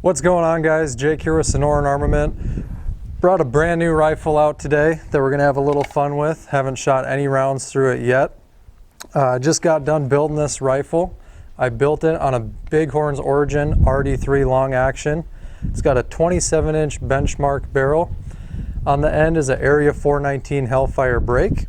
What's going on, guys? Jake here with Sonoran Armament. Brought a brand new rifle out today that we're gonna have a little fun with. Haven't shot any rounds through it yet. Just got done building this rifle. I built it on a Bighorn's Origin RD3 long action. It's got a 27-inch benchmark barrel. On the end is an Area 419 Hellfire brake.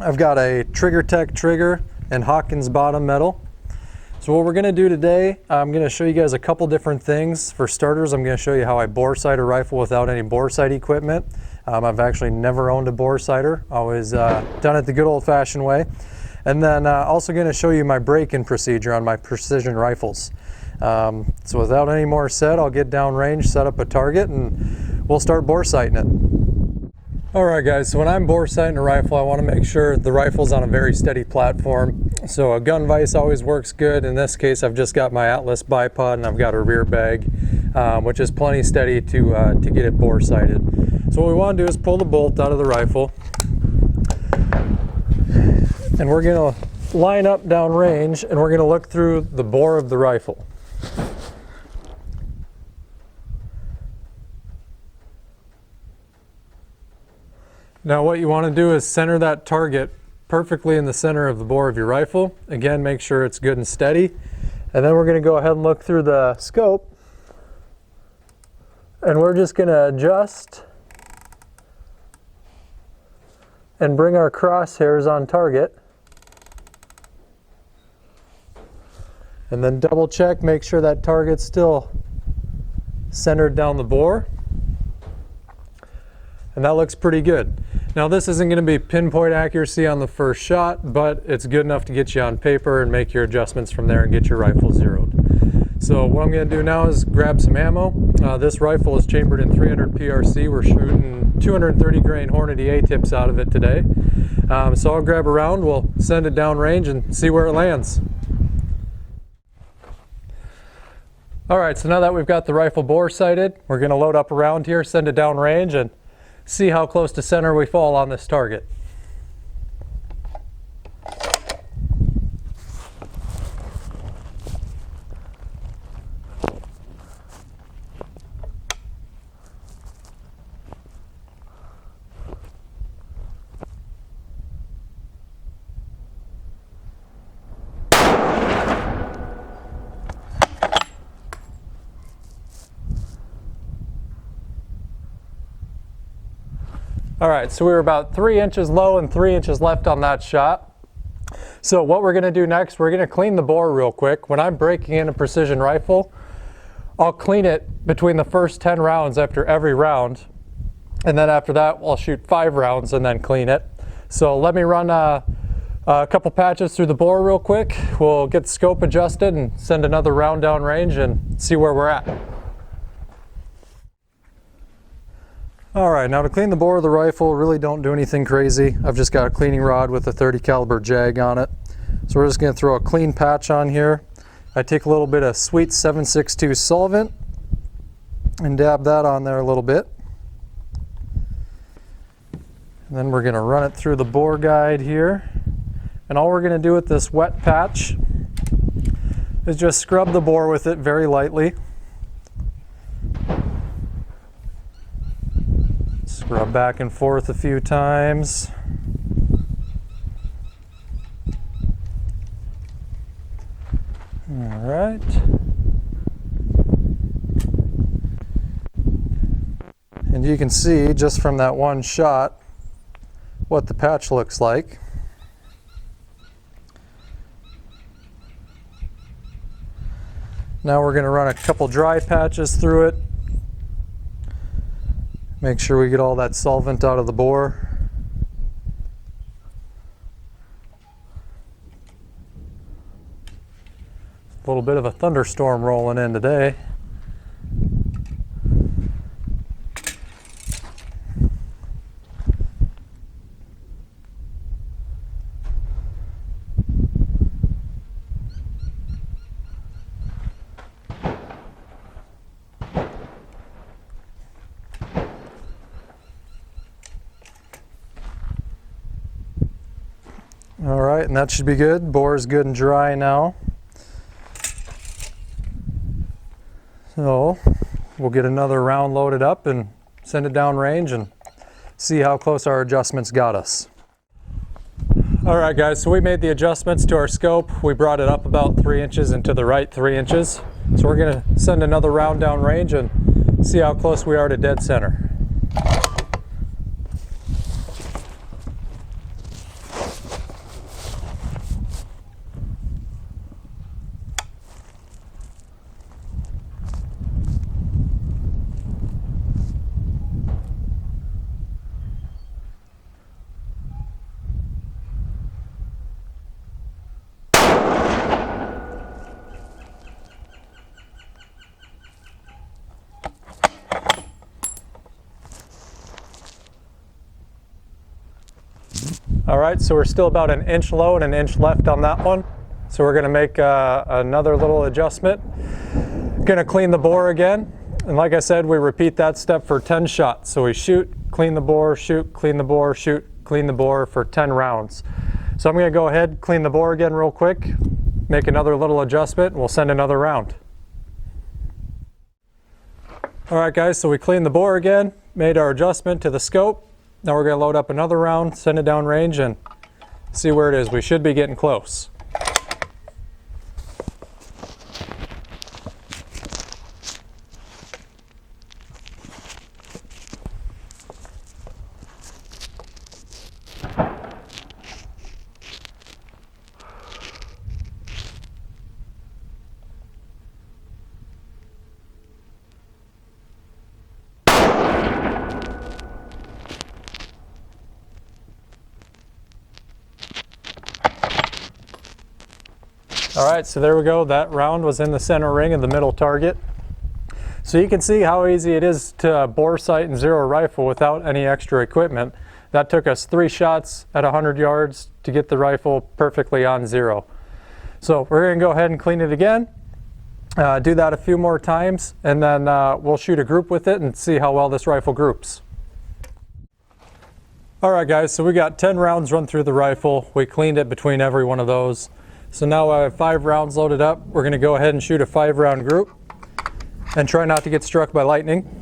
I've got a TriggerTech trigger and Hawkins bottom metal. So what we're going to do today, I'm going to show you guys a couple different things. For starters, I'm going to show you how I bore sight a rifle without any bore sight equipment. I've actually never owned a bore sighter, always done it the good old-fashioned way. And then also going to show you my break-in procedure on my precision rifles. So without any more said, I'll get downrange, set up a target, and we'll start bore sighting it. Alright guys, so when I'm bore sighting a rifle, I want to make sure the rifle's on a very steady platform. So a gun vise always works good. In this case, I've just got my Atlas bipod and I've got a rear bag, which is plenty steady to get it bore sighted. So what we want to do is pull the bolt out of the rifle, and we're going to line up downrange, and we're going to look through the bore of the rifle. Now what you want to do is center that target perfectly in the center of the bore of your rifle. Again, make sure it's good and steady. And then we're going to go ahead and look through the scope. And we're just going to adjust and bring our crosshairs on target. And then double check, make sure that target's still centered down the bore. And that looks pretty good. Now this isn't going to be pinpoint accuracy on the first shot, but it's good enough to get you on paper and make your adjustments from there and get your rifle zeroed. So what I'm going to do now is grab some ammo. This rifle is chambered in 300 PRC. We're shooting 230 grain Hornady A-tips out of it today. So I'll grab a round, we'll send it down range and see where it lands. Alright, so now that we've got the rifle bore sighted, we're going to load up a round here, send it down range, and see how close to center we fall on this target. All right, so we were about 3 inches low and 3 inches left on that shot. So what we're gonna do next, we're gonna clean the bore real quick. When I'm breaking in a precision rifle, I'll clean it between the first 10 rounds after every round. And then after that, I'll shoot 5 rounds and then clean it. So let me run a couple patches through the bore real quick. We'll get the scope adjusted and send another round down range and see where we're at. Alright, now to clean the bore of the rifle, really don't do anything crazy. I've just got a cleaning rod with a 30 caliber Jag on it. So we're just going to throw a clean patch on here. I take a little bit of Sweet 762 solvent and dab that on there a little bit. And then we're going to run it through the bore guide here. And all we're going to do with this wet patch is just scrub the bore with it very lightly. Scrub back and forth a few times. All right. And you can see just from that one shot what the patch looks like. Now we're going to run a couple dry patches through it. Make sure we get all that solvent out of the bore. A little bit of a thunderstorm rolling in today. All right, and that should be good. Bore is good and dry now. So we'll get another round loaded up and send it down range and see how close our adjustments got us. All right guys, so we made the adjustments to our scope. We brought it up about 3 inches and to the right 3 inches. So we're gonna send another round down range and see how close we are to dead center. All right, so we're still about an inch low and an inch left on that one. So we're gonna make another little adjustment. Gonna clean the bore again. And like I said, we repeat that step for 10 shots. So we shoot, clean the bore, shoot, clean the bore, shoot, clean the bore for 10 rounds. So I'm gonna go ahead, clean the bore again real quick, make another little adjustment, and we'll send another round. All right guys, so we cleaned the bore again, made our adjustment to the scope. Now we're going to load up another round, send it down range, and see where it is. We should be getting close. All right, so there we go. That round was in the center ring of the middle target. So you can see how easy it is to bore sight and zero rifle without any extra equipment. That took us 3 shots at 100 yards to get the rifle perfectly on zero. So we're gonna go ahead and clean it again, do that a few more times, and then we'll shoot a group with it and see how well this rifle groups. All right guys, so we got 10 rounds run through the rifle. We cleaned it between every one of those. So now I have 5 rounds loaded up. We're going to go ahead and shoot a 5-round group and try not to get struck by lightning.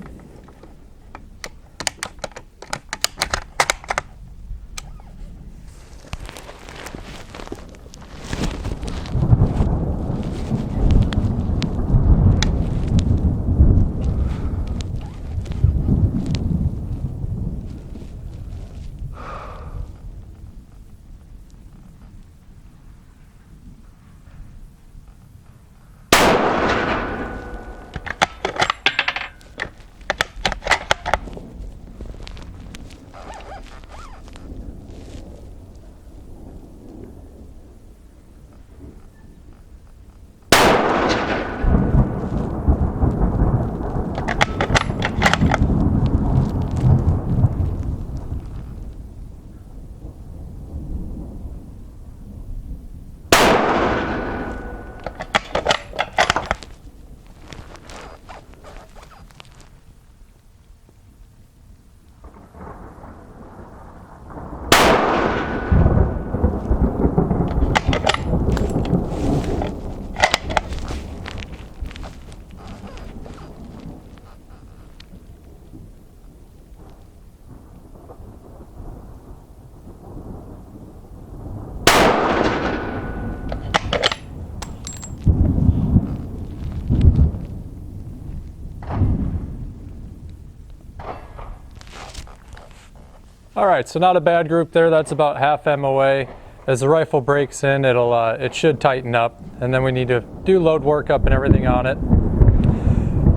All right, so not a bad group there. That's about half MOA. As the rifle breaks in, it should tighten up, and then we need to do load workup and everything on it.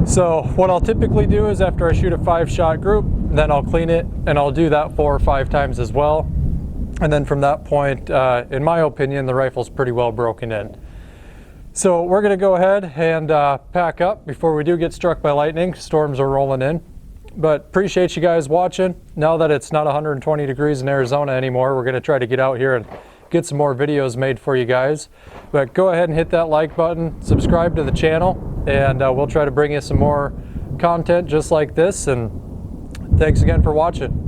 So what I'll typically do is after I shoot a 5-shot group, then I'll clean it, and I'll do that 4 or 5 times as well. And then from that point, in my opinion, the rifle's pretty well broken in. So we're gonna go ahead and pack up before we do get struck by lightning. Storms are rolling in. But appreciate you guys watching. Now that it's not 120 degrees in Arizona anymore, we're gonna try to get out here and get some more videos made for you guys. But go ahead and hit that like button, subscribe to the channel, and we'll try to bring you some more content just like this. And thanks again for watching.